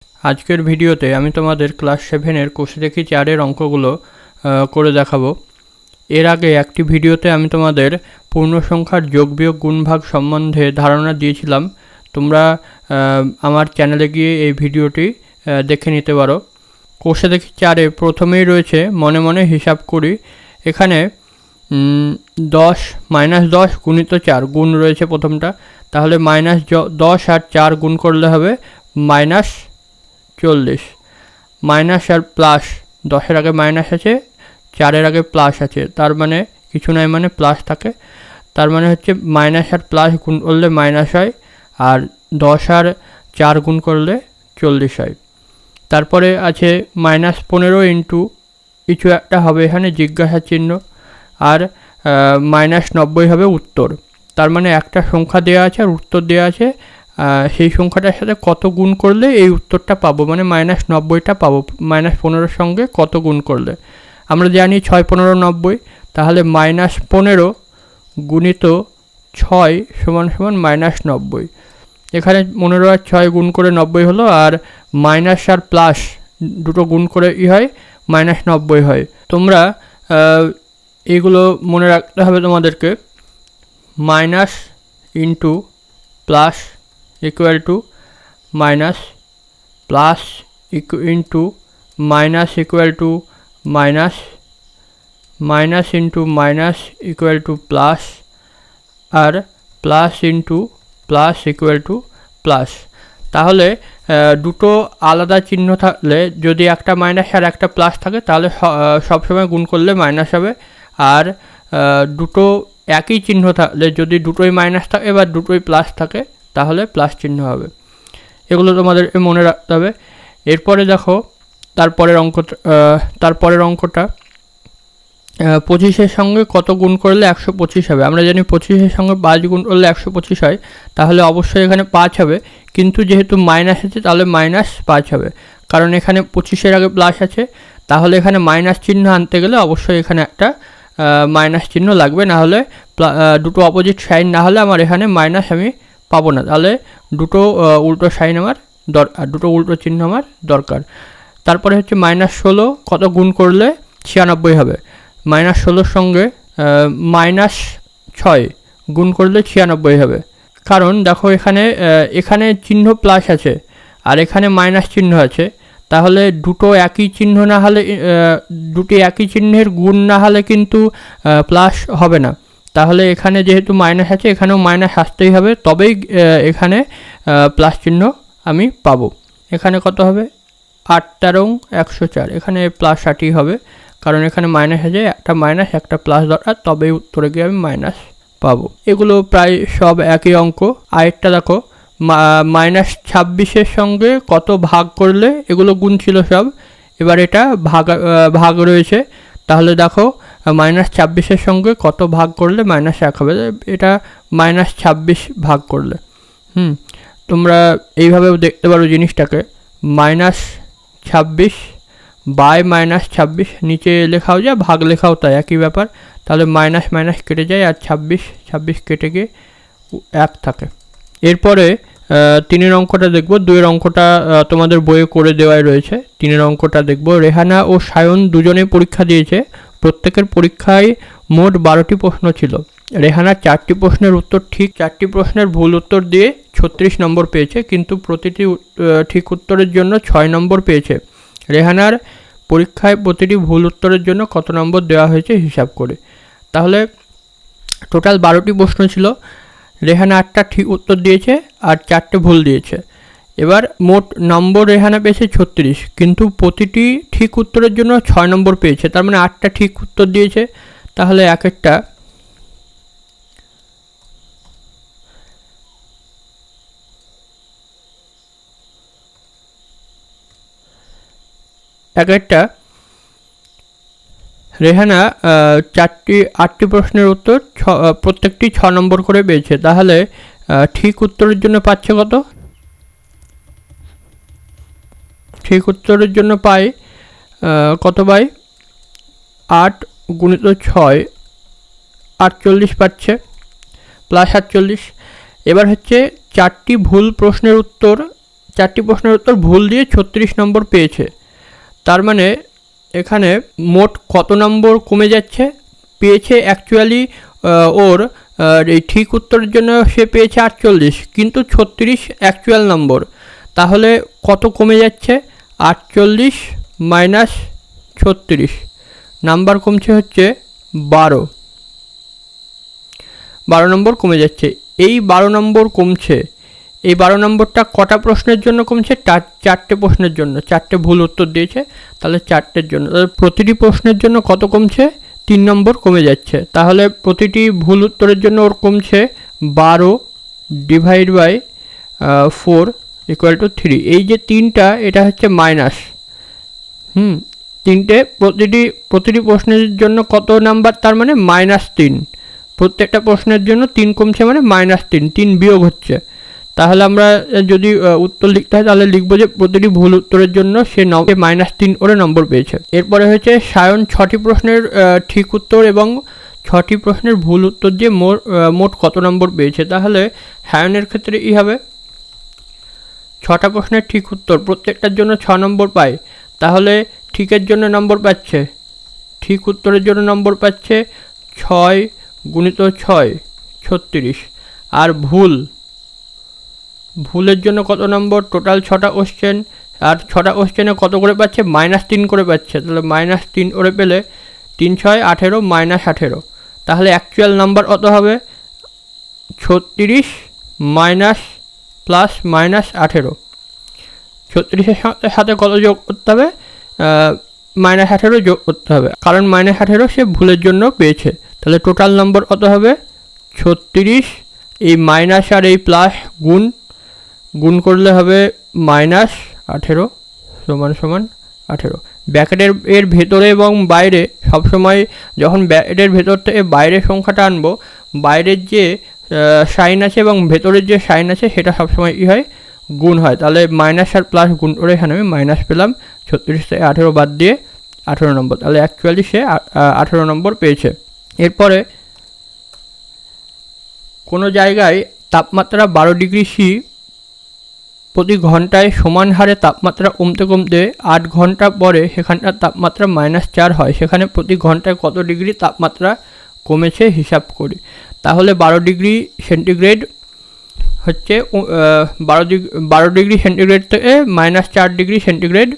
আজকের ভিডিওতে আমি তোমাদের ক্লাস 7-এর কোষে দেখি 4-এর অঙ্কগুলো করে দেখাবো। এর আগে একটি ভিডিওতে আমি তোমাদের পূর্ণ সংখ্যার যোগ বিয়োগ গুণ ভাগ সম্বন্ধে ধারণা দিয়েছিলাম। তোমরা আমার চ্যানেলে গিয়ে এই ভিডিওটি দেখে নিতে পারো। কোষে দেখি 4-এ প্রথমেই রয়েছে মনে মনে হিসাব করি। এখানে 10 গুণিত 4 গুণ রয়েছে প্রথমটা, তাহলে -10 আর 4 গুণ করলে হবে -40। মাইনাস আর প্লাস, 10-এর আগে মাইনাস আছে, 4-এর আগে প্লাস আছে, তার মানে কিছু নাই মানে প্লাস থাকে, তার মানে হচ্ছে মাইনাস আর প্লাস গুণ করলে মাইনাস হয়, আর 10 আর 4 গুণ করলে 40 হয়। তারপরে আছে -15 ইন্টু কিছু একটা হবে এখানে জিজ্ঞাসা চিহ্ন, আর -90 হবে উত্তর। তার মানে একটা সংখ্যা দেওয়া আছে আর উত্তর দেওয়া আছে, সেই সংখ্যাটার সাথে কত গুণ করলে এই উত্তরটা পাবো, মানে -90টা পাবো। -15-র সঙ্গে কত গুণ করলে আমরা জানি 6 15 90, তাহলে -15 গুণিত 6 সমান -90। এখানে 15 আর 6 গুণ করে 90 হলো, আর মাইনাস আর প্লাস দুটো গুণ করে হয় -90 হয়। তোমরা এইগুলো মনে রাখতে হবে তোমাদেরকে। Minus into plus equal to minus, plus into minus equal to minus, minus into minus equal to plus, আর plus into plus equal to plus. তাহলে দুটো আলাদা চিহ্ন থাকলে, যদি একটা মাইনাস আর একটা প্লাস থাকে তাহলে সবসময় গুণ করলে মাইনাস হবে, আর দুটো একই চিহ্ন থাকলে, যদি দুটোই মাইনাস থাকে বা দুটোই প্লাস থাকে তাহলে প্লাস চিহ্ন হবে। এগুলো তোমাদের মনে রাখতে হবে। এরপরে দেখো তারপরের অঙ্কটা 25-এর সঙ্গে কত গুণ করলে 125 হবে। আমরা জানি 25-এর সঙ্গে 5 গুণ করলে 125 হয়, তাহলে অবশ্যই এখানে 5 হবে, কিন্তু যেহেতু মাইনাস আছে তাহলে -5 হবে, কারণ এখানে 25-এর আগে প্লাস আছে, তাহলে এখানে মাইনাস চিহ্ন আনতে গেলে অবশ্যই এখানে একটা মাইনাস চিহ্ন লাগবে, না হলে দুটো অপোজিট সাইন না হলে আমার এখানে মাইনাস আমি পাবো না, তাহলে দুটো উল্টো সাইন আমার দরকার, দুটো উল্টো চিহ্ন আমার দরকার। তারপরে হচ্ছে -16 কত গুণ করলে 96 হবে। -16-র সঙ্গে -6 গুণ করলে 96 হবে, কারণ দেখো এখানে চিহ্ন প্লাস আছে আর এখানে মাইনাস চিহ্ন আছে, তাহলে দুটো একই চিহ্ন না হলে, দুটি একই চিহ্নের গুণ না হলে কিন্তু প্লাস হবে না। তাহলে এখানে যেহেতু মাইনাস আছে এখানেও মাইনাস আসতেই হবে, তবেই এখানে প্লাস চিহ্ন আমি পাবো। এখানে কত হবে 8 13 104, এখানে প্লাস 8ই হবে, কারণ এখানে মাইনাস আছে, একটা মাইনাস একটা প্লাস দরকার, তবেই উত্তরে গিয়ে আমি মাইনাস পাবো। এগুলো প্রায় সব একই অঙ্ক। আরেকটা দেখো, -26-এর সঙ্গে কত ভাগ করলে, এগুলো গুণ ছিল সব, এবার এটা ভাগ রয়েছে, তাহলে দেখো -26-এর সঙ্গে কত ভাগ করলে -1 হবে, এটা -26 ভাগ করলে। তোমরা এইভাবেও দেখতে পারো জিনিসটাকে, -26 বাই -26, নিচে লেখাও যায় ভাগ লেখাও তাই একই ব্যাপার, তাহলে মাইনাস মাইনাস কেটে যায় আর 26 কেটে গিয়ে 1 থাকে। এরপরে 3-এর অঙ্কটা দেখব, 2-এর অঙ্কটা তোমাদের বইয়ে করে দেওয়াই রয়েছে। 3-এর অঙ্কটা দেখব, রেহানা ও সায়ন দুজনেই পরীক্ষা দিয়েছে, প্রত্যেকের পরীক্ষায় মোট 12টি প্রশ্ন ছিল। রেহানা 4টি প্রশ্নের উত্তর ঠিক, 4টি প্রশ্নের ভুল উত্তর দিয়ে 36 নম্বর পেয়েছে, কিন্তু প্রতিটি ঠিক উত্তরের জন্য 6 নম্বর পেয়েছে। রেহানার পরীক্ষায় প্রতিটি ভুল উত্তরের জন্য কত নম্বর দেওয়া হয়েছে হিসাব করে। তাহলে টোটাল 12টি প্রশ্ন ছিল, রেহানা 8টা ঠিক উত্তর দিয়েছে আর 4টে ভুল দিয়েছে। এবার মোট নম্বর রেহানা পেয়েছে 36, কিন্তু প্রতিটি ঠিক উত্তরের জন্য 6 নম্বর পেয়েছে, তার মানে 8টা ঠিক উত্তর দিয়েছে, তাহলে এক একটা রেহানা 8টি প্রশ্নের উত্তর প্রত্যেকটি 6 নম্বর করে পেয়েছে, তাহলে ঠিক উত্তরের জন্য পাচ্ছে কত, ঠিক উত্তরের জন্য পাই কত পাই 8 গুণিত 6 48 পাচ্ছে, প্লাস 48। এবার হচ্ছে 4টি ভুল প্রশ্নের উত্তর 4টি প্রশ্নের উত্তর ভুল দিয়ে 36 নম্বর পেয়েছে। তার মানে এখানে মোট কত নম্বর কমে যাচ্ছে? পেয়েছে অ্যাকচুয়ালি ওর এই ঠিক উত্তরের জন্য সে পেয়েছে 48, কিন্তু 36 অ্যাকচুয়াল নম্বর। তাহলে কত কমে যাচ্ছে? 48 মাইনাস 36, নাম্বার কমছে হচ্ছে 12 নম্বর কমে যাচ্ছে। এই 12 নম্বর কমছে, এই 12 নম্বরটা কটা প্রশ্নের জন্য কমছে? 4টে প্রশ্নের জন্য। 4টে ভুল উত্তর দিয়েছে, তাহলে 4টের জন্য। প্রতিটি প্রশ্নের জন্য কত কমছে? 3 নম্বর কমে যাচ্ছে। তাহলে প্রতিটি ভুল উত্তরের জন্য ওর কমছে 12 ডিভাইড বাই 4 ইকুয়াল টু 3। এই যে 3টা, এটা হচ্ছে মাইনাস। 3টে প্রতিটি প্রশ্নের জন্য কত নাম্বার? তার মানে -3। প্রত্যেকটা প্রশ্নের জন্য 3 কমছে মানে -3, 3 বিয়োগ হচ্ছে। তাহলে আমরা যদি উত্তর লিখতে হয় তাহলে লিখবো যে প্রতিটি ভুল উত্তরের জন্য সে -3 করে নম্বর পেয়েছে। এরপরে হচ্ছে সায়ন 6টি প্রশ্নের ঠিক উত্তর এবং 6টি প্রশ্নের ভুল উত্তর দিয়ে মোট কত নম্বর পেয়েছে। তাহলে সায়নের ক্ষেত্রে এই হবে 6টা প্রশ্নের ঠিক উত্তর, প্রত্যেকটার জন্য 6 নম্বর পায়। তাহলে ঠিকের জন্য নম্বর পাচ্ছে, ঠিক উত্তরের জন্য নম্বর পাচ্ছে 6 গুণিত 6 36। আর ভুলের জন্য কত নম্বর? টোটাল 6টা কোশ্চেন, আর 6টা কোশ্চেনে কত করে পাচ্ছে? -3 করে পাচ্ছে। তাহলে -3 করে পেলে 3 6 18 -18। তাহলে অ্যাকচুয়াল নাম্বার কত হবে? 36 মাইনাস প্লাস -18। 36-এর সাথে কত যোগ করতে হবে? -18 যোগ করতে হবে, কারণ -18 সে ভুলের জন্য পেয়েছে। তাহলে টোটাল নম্বর কত হবে? 36, এই মাইনাস আর এই প্লাস গুণ করলে হবে -18 সমান 18। ব্র্যাকেটের এর ভেতরে এবং বাইরে সবসময় যখন ব্র্যাকেটের ভেতর থেকে বাইরের সংখ্যাটা আনবো, বাইরের যে সাইন আছে এবং ভেতরের যে সাইন আছে সেটা সবসময় কী হয়? গুণ হয়। তাহলে মাইনাস আর প্লাস গুণ করে এখানে আমি মাইনাস পেলাম, 36 থেকে 18 বাদ দিয়ে 18 নম্বর। তাহলে অ্যাকচুয়ালি সে 18 নম্বর পেয়েছে। এরপরে কোনো জায়গায় তাপমাত্রা 12 ডিগ্রি সি প্রতি ঘন্টায় সমান হারে তাপমাত্রা কমতে কমতে 8 ঘন্টা পরে সেখানটার তাপমাত্রা -4 হয়, সেখানে প্রতি ঘন্টায় কত ডিগ্রি তাপমাত্রা কমেছে হিসাব করি। তাহলে 12 ডিগ্রি সেন্টিগ্রেড হচ্ছে 12 ডিগ্রি সেন্টিগ্রেড থেকে -4 ডিগ্রি সেন্টিগ্রেড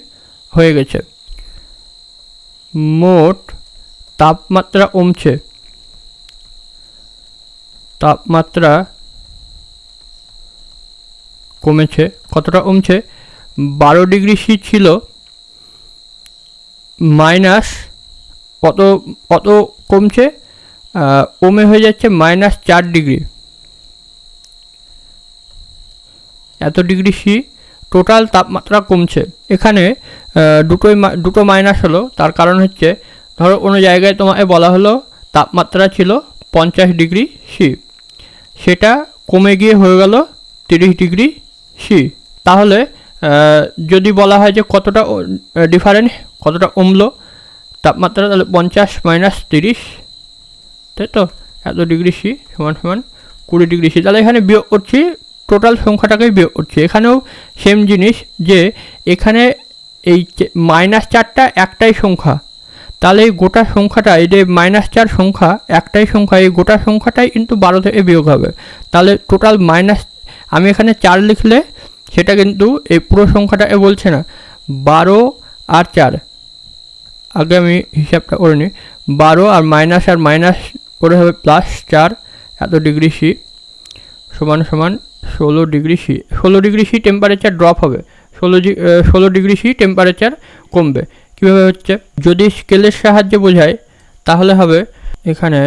হয়ে গেছে। মোট তাপমাত্রা কমছে, তাপমাত্রা কমেছে, কতটা কমছে? 12 ডিগ্রি সি ছিল মাইনাস কত কমছে? কমে হয়ে যাচ্ছে -4 ডিগ্রি। এত ডিগ্রি সি টোটাল তাপমাত্রা কমছে। এখানে দুটো মাইনাস হলো, তার কারণ হচ্ছে ধরো কোনো জায়গায় তোমাকে বলা হলো তাপমাত্রা ছিল 50 ডিগ্রি সি, সেটা কমে গিয়ে হয়ে গেল 30 ডিগ্রি সি। তাহলে যদি বলা হয় যে কতটা ডিফারেন্স, কতটা কমলো তাপমাত্রা, তাহলে 50 মাইনাস 30, তাই তো, এত ডিগ্রি সি সমান 20 ডিগ্রি সি। তাহলে এখানে বিয়োগ করছি, টোটাল সংখ্যাটাকেই বিয়োগ করছি। এখানেও সেম জিনিস, যে এখানে এই -4টা একটাই সংখ্যা, তাহলে এই গোটা সংখ্যাটা, এই যে -4 সংখ্যা একটাই সংখ্যা, এই গোটা সংখ্যাটাই কিন্তু 12 থেকে বিয়োগ হবে। তাহলে টোটাল আমি এখানে 4 লিখলে সেটা কিন্তু এই পুরো সংখ্যাটাকে বলছে না। 12 আর 4, আগে আমি হিসাবটা করে নিই। 12 আর মাইনাস করে হবে +4, এত ডিগ্রি সি সমান 16 degree C. 16 degree C temperature drop হবে, 16 ডিগ্রি সি টেম্পারেচার কমবে। কীভাবে হচ্ছে? যদি স্কেলের সাহায্যে বোঝায় তাহলে হবে এখানে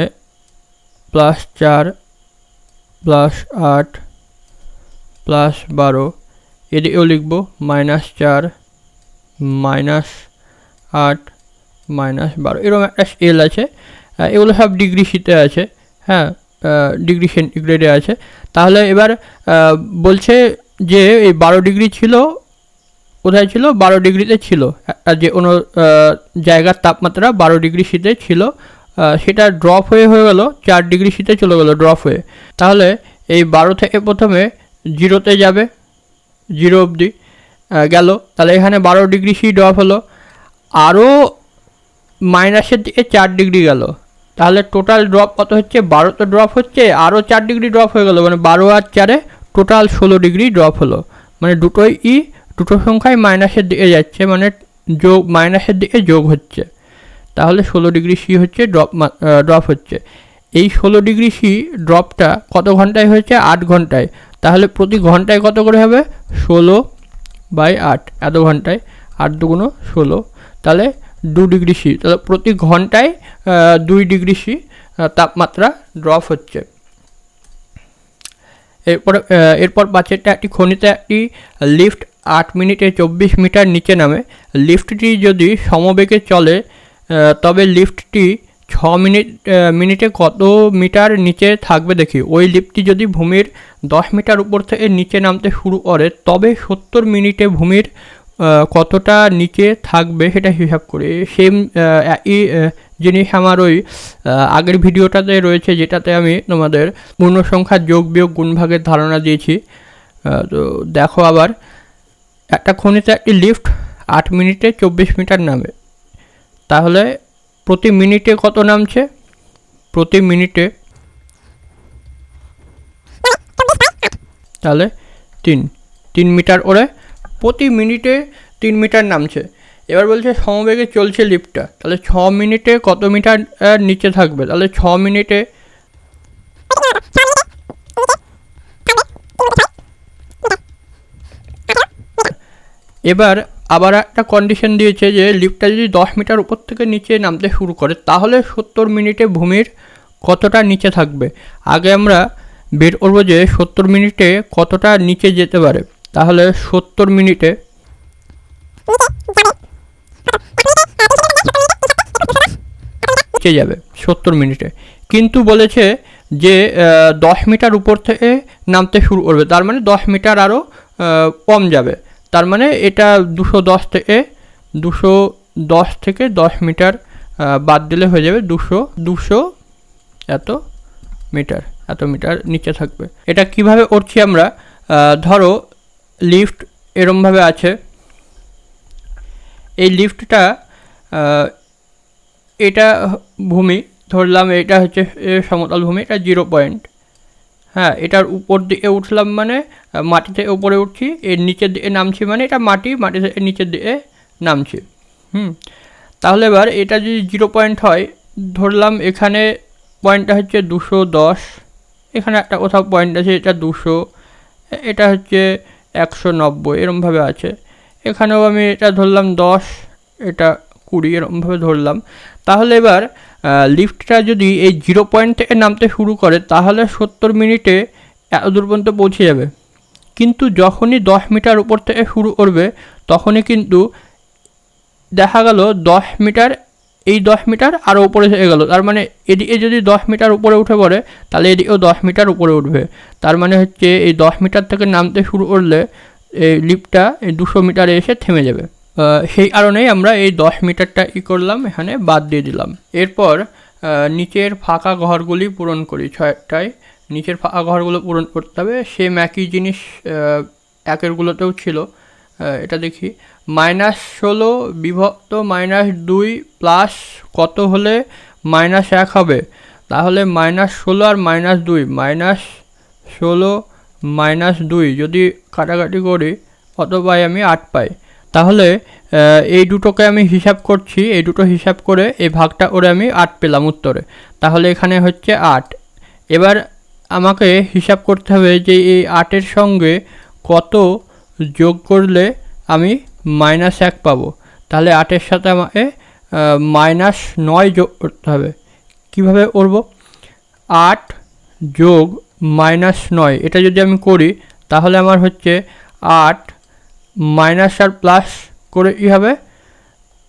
+4 +8 +12, এদিকেও লিখব -4 -8 -12, এরকম একটা স্কেল আছে। এগুলো সব ডিগ্রি সিতে আছে, হ্যাঁ, ডিগ্রি সেন্টিগ্রেডে আছে। তাহলে এবার বলছে যে এই 12 ডিগ্রি ছিল, কোথায় ছিল? 12 ডিগ্রিতে ছিল, যে কোনো জায়গার তাপমাত্রা 12 ডিগ্রি সিতে ছিল, সেটা ড্রপ হয়ে গেল 4 ডিগ্রি সিতে চলে গেল ড্রপ হয়ে। তাহলে এই 12 থেকে প্রথমে 0তে যাবে, 0 অবধি, গেল, তাহলে এখানে 12 ডিগ্রি সি ড্রপ হলো, আরও মাইনাসের দিকে 4 ডিগ্রি গেল, তাহলে টোটাল ড্রপ কত হচ্ছে? 12 তো ড্রপ হচ্ছে, আরও 4 ডিগ্রি ড্রপ হয়ে গেল, মানে 12 আর 4-এ টোটাল 16 ডিগ্রি ড্রপ হলো। মানে দুটো সংখ্যায় মাইনাসের দিকে যাচ্ছে, মানে মাইনাসের দিকে যোগ হচ্ছে, তাহলে 16 ডিগ্রি সি হচ্ছে ড্রপ হচ্ছে। এই 16 ডিগ্রি সি ড্রপটা কত ঘন্টায় হয়েছে? 8 ঘন্টায়। তাহলে প্রতি ঘন্টায় কত করে হবে? 16/8, এত ঘন্টায় 8 দুগুণ 16, তাহলে 2 ডিগ্রি সি, তাহলে প্রতি ঘন্টায় 2 ডিগ্রি সি তাপমাত্রা ড্রপ হচ্ছে। এরপর পাঁচেরটা, একটি খনিতে একটি লিফট 8 মিনিটে 24 মিটার নিচে নামে। লিফটটি যদি সমবেগে চলে তবে লিফটটি 6 মিনিটে কত মিটার নিচে থাকবে দেখি। ওই লিফটটি যদি ভূমির 10 মিটার উপর থেকে নিচে নামতে শুরু করে তবে 70 মিনিটে ভূমির কতটা নিচে থাকবে সেটা হিসাব করে। সেম এই জিনিস আমার ওই আগের ভিডিওটাতে রয়েছে, যেটাতে আমি তোমাদের পূর্ণ সংখ্যার যোগ বিয়োগ গুণভাগের ধারণা দিয়েছি। তো দেখো, আবার একটা খনিতে একটি লিফট 8 মিনিটে 24 মিটার নামে, তাহলে প্রতি মিনিটে কত নামছে? প্রতি মিনিটে তাহলে 3 মিটার ওরে প্রতি মিনিটে 3 মিটার নামছে। এবার বলছে সমবেগে চলছে লিফটটা, তাহলে 6 মিনিটে কত মিটার নিচে থাকবে? তাহলে 6 মিনিটে এবার আবার একটা কন্ডিশন দিয়েছে যে লিফটটা যদি 10 মিটার উপর থেকে নিচে নামতে শুরু করে তাহলে 70 মিনিটে ভূমির কতটা নিচে থাকবে। আগে আমরা বের করবো যে 70 মিনিটে কতটা নিচে যেতে পারে। তাহলে 70 মিনিটে নিচে যাবে 70 মিনিটে, কিন্তু বলেছে যে 10 মিটার উপর থেকে নামতে শুরু করবে, তার মানে 10 মিটার আরও কম যাবে। তার মানে এটা 210 থেকে 10 মিটার বাদ দিলে হয়ে যাবে 200 এত মিটার নিচে থাকবে। এটা কিভাবে করছি আমরা? ধরো লিফট এরমভাবে আছে, এই লিফটটা এটা ভূমি ধরলাম, এটা হচ্ছে সমতল ভূমি, এটা 0 পয়েন্ট। হ্যাঁ, এটার উপর দিকে উঠলাম মানে মাটি থেকে উপরে উঠছি, এর নিচের দিকে নামছি মানে এটা মাটি থেকে নিচের দিকে নামছি। তাহলে এবার এটা যদি 0 পয়েন্ট হয়, ধরলাম এখানে পয়েন্টটা হচ্ছে 210, এখানে একটা কোথাও পয়েন্ট আছে এটা 200, এটা হচ্ছে 190, এরমভাবে আছে। এখানেও আমি এটা ধরলাম 10, এটা 20, এরমভাবে ধরলাম। তাহলে এবার লিফটটা যদি এই 0 পয়েন্ট থেকে নামতে শুরু করে তাহলে 70 মিনিটে এত দূর পর্যন্ত পৌঁছে যাবে, কিন্তু যখনই 10 মিটার উপর থেকে শুরু করবে তখনই কিন্তু দেখা গেল 10 মিটার, এই 10 মিটার আরও উপরে হয়ে গেল। তার মানে এদিকে যদি 10 মিটার উপরে উঠে পড়ে তাহলে এদিকেও 10 মিটার উপরে উঠবে। তার মানে হচ্ছে এই 10 মিটার থেকে নামতে শুরু করলে এই লিফটটা এই 200 মিটারে এসে থেমে যাবে। সেই কারণেই আমরা এই 10 মিটারটা করলাম, এখানে বাদ দিয়ে দিলাম। এরপর নিচের ফাঁকা ঘরগুলি পূরণ করি। 6টায় নিচের ফাঁকা ঘরগুলো পূরণ করতে হবে। সেম একই জিনিস একেরগুলোতেও ছিল। এটা দেখি, -16 বিভক্ত -2 প্লাস কত হলে -1 হবে? তাহলে -16 আর -2, -16 -2 যদি কাটাকাটি করি কত পাই? আমি 8 পাই। তাহলে এই দুটোকে আমি হিসাব করছি, এই দুটো হিসাব করে এই ভাগটা করে আমি 8 পেলাম উত্তরে। তাহলে এখানে হচ্ছে 8। এবার আমাকে হিসাব করতে হবে যে এই 8-এর সঙ্গে কত যোগ করলে আমি -1 পাবো। তাহলে 8-এর সাথে আমাকে -9 যোগ করতে হবে। কীভাবে করব? 8 যোগ -9, এটা যদি আমি করি তাহলে আমার হচ্ছে 8 মাইনাস আর প্লাস করে ই হবে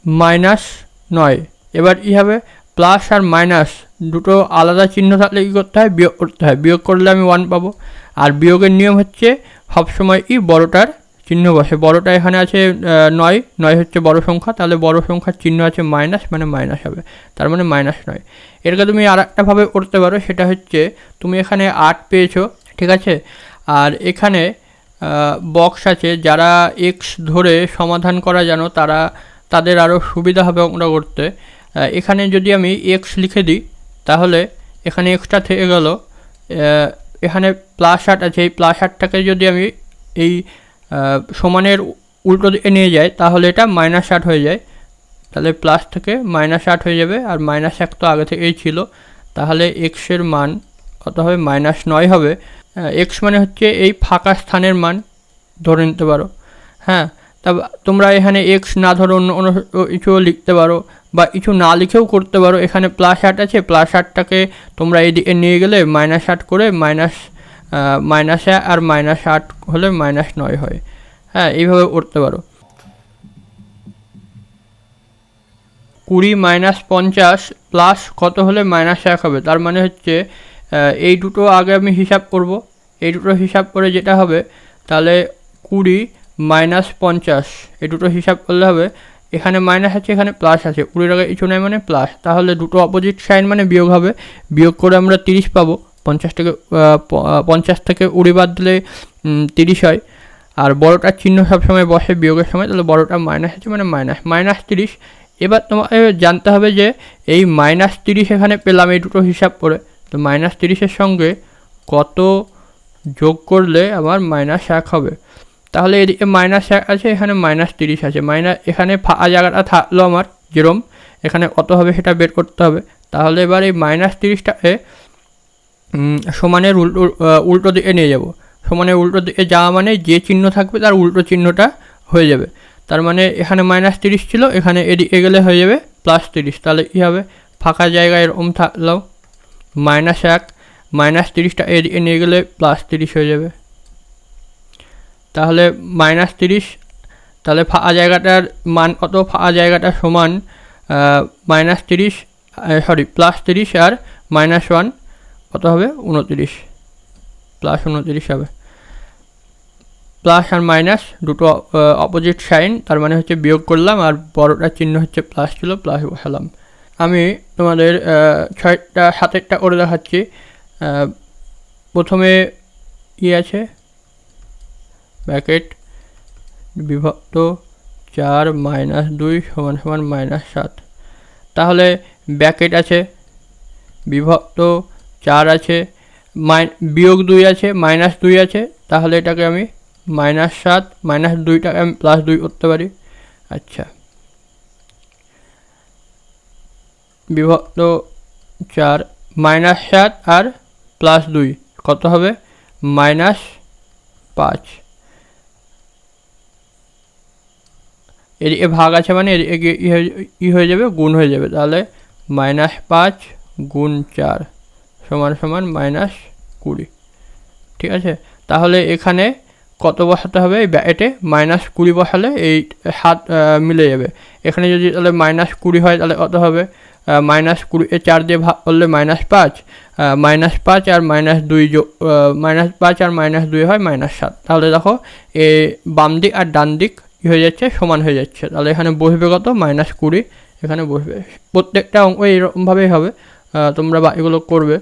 -9। এবার ই হবে প্লাস আর মাইনাস দুটো আলাদা চিহ্ন থাকলে কী করতে হয়? বিয়োগ করতে হয়। বিয়োগ করলে আমি 1 পাবো। আর বিয়োগের নিয়ম হচ্ছে সবসময় বড়টার চিহ্ন বসে। বড়টা এখানে আছে 9 হচ্ছে বড় সংখ্যা, তাহলে বড় সংখ্যার চিহ্ন আছে মাইনাস, মানে মাইনাস হবে, তার মানে -9। এরকে তুমি আর একটাভাবে করতে পারো, সেটা হচ্ছে তুমি এখানে 8 পেয়েছো, ঠিক আছে, আর এখানে বক্স আছে, যারা এক্স ধরে সমাধান করা জানো তাদের আরও সুবিধা হবে অঙ্কটা করতে। এখানে যদি আমি এক্স লিখে দিই তাহলে এখানে এক্সটা থেকে গেল, এখানে +8 আছে, এই +8টাকে যদি আমি এই সমানের উল্টো দিকে নিয়ে যাই তাহলে এটা -8 হয়ে যায়, তাহলে প্লাস থেকে -8 হয়ে যাবে, আর -1 তো আগে থেকেই ছিল, তাহলে এক্সের মান কত হবে, -9 হবে। এক্স মানে হচ্ছে এই ফাঁকা স্থানের মান ধরে নিতে পারো। হ্যাঁ, তা তোমরা এখানে এক্স না ধরো অন্য কিছুও লিখতে পারো বা কিছু না লিখেও করতে পারো। এখানে +8 আছে, +8টাকে তোমরা এদিকে নিয়ে গেলে -8 করে -1 আর -8 হলে -9 হয়। হ্যাঁ, এইভাবে করতে পারো। 20 - 50 প্লাস কত হলে -1 হবে, তার মানে হচ্ছে এই দুটো আগে আমি হিসাব করব। এই দুটো হিসাব করে যেটা হবে, তাহলে 20 - 50 এই দুটো হিসাব করলে হবে, এখানে মাইনাস আছে এখানে প্লাস আছে, 20 আগে কিছু নাই মানে প্লাস, তাহলে দুটো অপোজিট সাইন মানে বিয়োগ হবে। বিয়োগ করে আমরা 30 পাবো। 50 থেকে 20 বাদ দিলে 30 হয়। আর বড়টার চিহ্ন সবসময় বসে বিয়োগের সময়, তাহলে বড়টা মাইনাস আছে মানে -30। এবার তোমাকে জানতে হবে যে এই -30 এখানে পেলাম এই দুটো হিসাব করে, তো -30-এর সঙ্গে কত যোগ করলে আমার -1 হবে। তাহলে এদিকে -1 আছে, এখানে -30 আছে, এখানে ফাঁকা জায়গাটা থাকলো আমার যেরম, এখানে কত হবে সেটা বের করতে হবে। তাহলে এবার এই -30টাকে সমানের উল্টো দিকে নিয়ে যাব। সমানের উল্টো দিকে যাওয়া মানে যে চিহ্ন থাকবে তার উল্টো চিহ্নটা হয়ে যাবে। তার মানে এখানে -30 ছিল, এখানে এদিকে গেলে হয়ে যাবে +30। তাহলে কী হবে, ফাঁকা জায়গায় এরকম থাকলো -1, -30টা এদিকে নিয়ে গেলে +30 হয়ে যাবে। তাহলে -30, তাহলে ফাঁকা জায়গাটার মান কত, ফাঁকা জায়গাটা সমান -30 +30 আর -1 কত হবে, 29, +29 হবে। প্লাস আর মাইনাস দুটো অপোজিট সাইন, তার মানে হচ্ছে বিয়োগ করলাম, আর বড়টার চিহ্ন হচ্ছে প্লাস ছিল, প্লাস বসালাম। আমি তোমাদের 7টা করে দেখাচ্ছি। প্রথমে কি আছে, ব্র্যাকেট বিভক্ত 4 - 2 = -7। তাহলে ব্র্যাকেট আছে, বিভক্ত 4 আছে, বিয়োগ 2 আছে, -2 আছে, তাহলে এটাকে আমি -7 -2টাকে আমি +2 করতে পারি। আচ্ছা, বিভক্ত 4 -7 আর +2 কত হবে, -5। এদিকে ভাগ আছে মানে এদিকে ই হয়ে যাবে, গুণ হয়ে যাবে। তাহলে -5 গুণ 4 = -20। ঠিক আছে, তাহলে এখানে কত বসাতে হবে, এই ব্র্যাকেটে -20 বসালে এই 7 মিলে যাবে। এখানে যদি তাহলে -20 হয় তাহলে কত হবে, -20 4 দিয়ে ভাগ করলে -5, -5 আর -2 -5 আর -2 হয় -7। তাহলে দেখো বাম দিক আর ডান দিক কী হয়ে যাচ্ছে, সমান হয়ে যাচ্ছে। তাহলে এখানে বসবে কত, -20, এখানে বসবে। প্রত্যেকটা অঙ্ক এইরকমভাবেই হবে, তোমরা এগুলো করবে।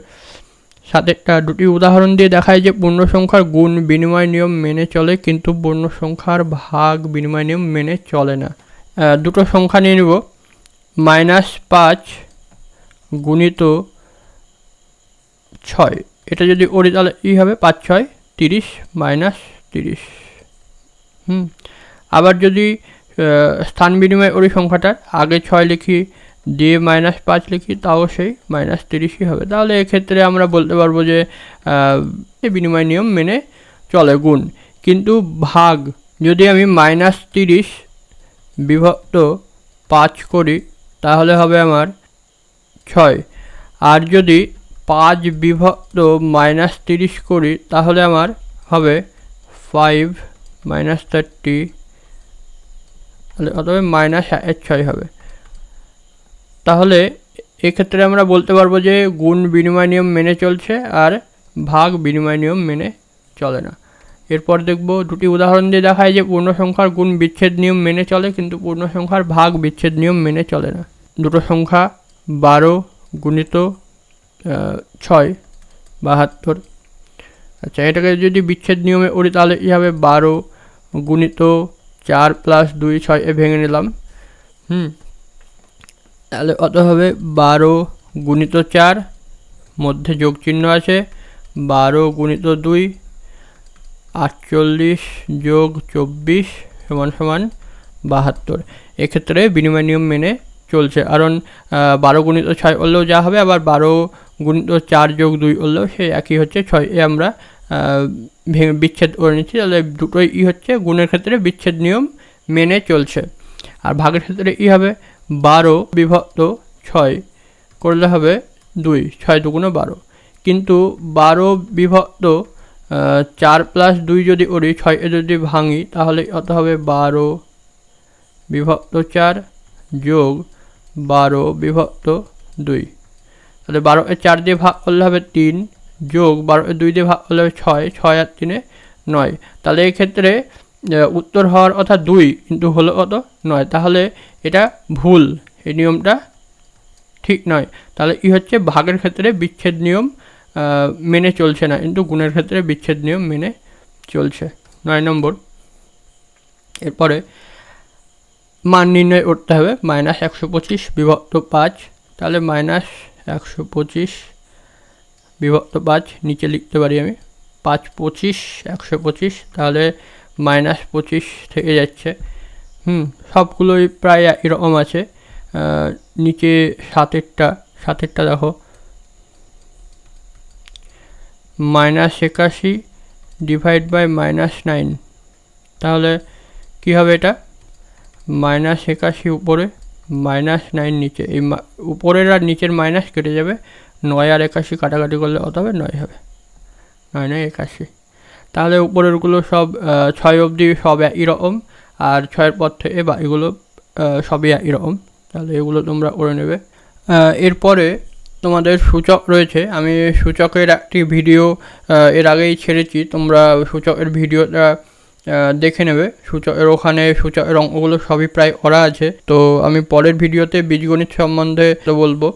সাথে দুটি উদাহরণ দিয়ে দেখায় যে পূর্ণ সংখ্যার গুণ বিনিময় নিয়ম মেনে চলে, কিন্তু পূর্ণ সংখ্যার ভাগ বিনিময় নিয়ম মেনে চলে না। দুটো সংখ্যা নিয়ে নিব, -5 গুণিত 6, এটা যদি করি তাহলে কী হবে, 5 × 6 = 30 -30। আবার যদি স্থান বিনিময় করি সংখ্যাটার, আগে 6 লিখি দিয়ে -5 লিখি, তাও সেই -30ই হবে। তাহলে এক্ষেত্রে আমরা বলতে পারবো যে বিনিময় নিয়ম মেনে চলে গুণ। কিন্তু ভাগ যদি আমি -30 বিভক্ত 5 করি তাহলে হবে আমার 6, আর যদি 5 বিভক্ত -30 করি তাহলে আমার হবে 5 - 30, তাহলে কত হবে, -6 হবে। তাহলে এক্ষেত্রে আমরা বলতে পারবো যে গুণ বিনিময় নিয়ম মেনে চলছে আর ভাগ বিনিময় নিয়ম মেনে চলে না। এরপর দেখব দুটি উদাহরণ দিয়ে দেখায় যে পূর্ণ সংখ্যার গুণ বিচ্ছেদ নিয়ম মেনে চলে, কিন্তু পূর্ণ সংখ্যার ভাগ বিচ্ছেদ নিয়ম মেনে চলে না। দুটো সংখ্যা 12 গুণিত 6 72, আচ্ছা, এটাকে যদি বিচ্ছেদ নিয়মে ওড়ি তাহলে কী হবে, 12 গুণিত 4 প্লাস 2 6 এ ভেঙে নিলাম। তাহলে কত হবে, 12 গুণিত 4 মধ্যে যোগ চিহ্ন আছে, 12 গুণিত 2 48 যোগ 24 সমান সমান 72। এক্ষেত্রে বিনিময় নিয়ম মেনে চলছে, কারণ 12 গুণিত 6 করলেও যা হবে, আবার 12 গুণিত 4 যোগ 2 করলেও সে একই হচ্ছে 6 এ আমরা বিচ্ছেদ করে নিচ্ছি। তাহলে দুটোই হচ্ছে গুণের ক্ষেত্রে বিচ্ছেদ নিয়ম মেনে চলছে। আর ভাগের ক্ষেত্রে হবে 12 বিভক্ত 6 করলে হবে 2, 6 দুগুণে 12, কিন্তু 12 বিভক্ত 4 প্লাস 2 যদি করি, 6 এ যদি ভাঙি তাহলে কত হবে, 12 বিভক্ত 4 যোগ 12 বিভক্ত 2। তাহলে 12 এ 4 দিয়ে ভাগ করলে হবে 3, যোগ 12 এ 2 দিয়ে ভাগ করলে হবে 6, 6 আর 3 9। তাহলে এই ক্ষেত্রে উত্তর হওয়ার কথা 2, কিন্তু হলো কত, 9। তাহলে এটা ভুল, এই নিয়মটা ঠিক নয়। তাহলে হচ্ছে ভাগের ক্ষেত্রে বিচ্ছেদ নিয়ম মেনে চলছে না, কিন্তু গুণের ক্ষেত্রে বিচ্ছেদ নিয়ম মেনে চলছে। 9 নম্বর। এরপরে মান নির্ণয় করতে হবে, -125 বিভক্ত 5। তাহলে -125 বিভক্ত 5 নিচে লিখতে পারি আমি, 5 25 125, তাহলে -25 থেকে যাচ্ছে। সবগুলোই প্রায় এরকম আছে। নিচে সাতেরটা দেখো, -81 ডিভাইড বাই -9, তাহলে কী হবে, এটা -81 উপরে -9 নিচে, এই উপরের আর নিচের মাইনাস কেটে যাবে, 9 আর 81 কাটাকাটি করলে কত হবে, 9 হবে, 9 9 81। তাহলে উপরেরগুলো সব 6 অবধি সব একই রকম, আর 6-এর পর থেকে এগুলো সবই একই রকম। তাহলে এগুলো তোমরা করে নেবে। এরপরে তোমাদের সূচক রয়েছে। আমি সূচকের একটি ভিডিও এর আগেই ছেড়েছি, তোমরা সূচকের ভিডিওটা দেখে নেবে। সূচকের ওখানে সূচকের অঙ্কগুলো সবই প্রায় করা আছে। তো আমি পরের ভিডিওতে বীজগণিত সম্বন্ধে বলবো।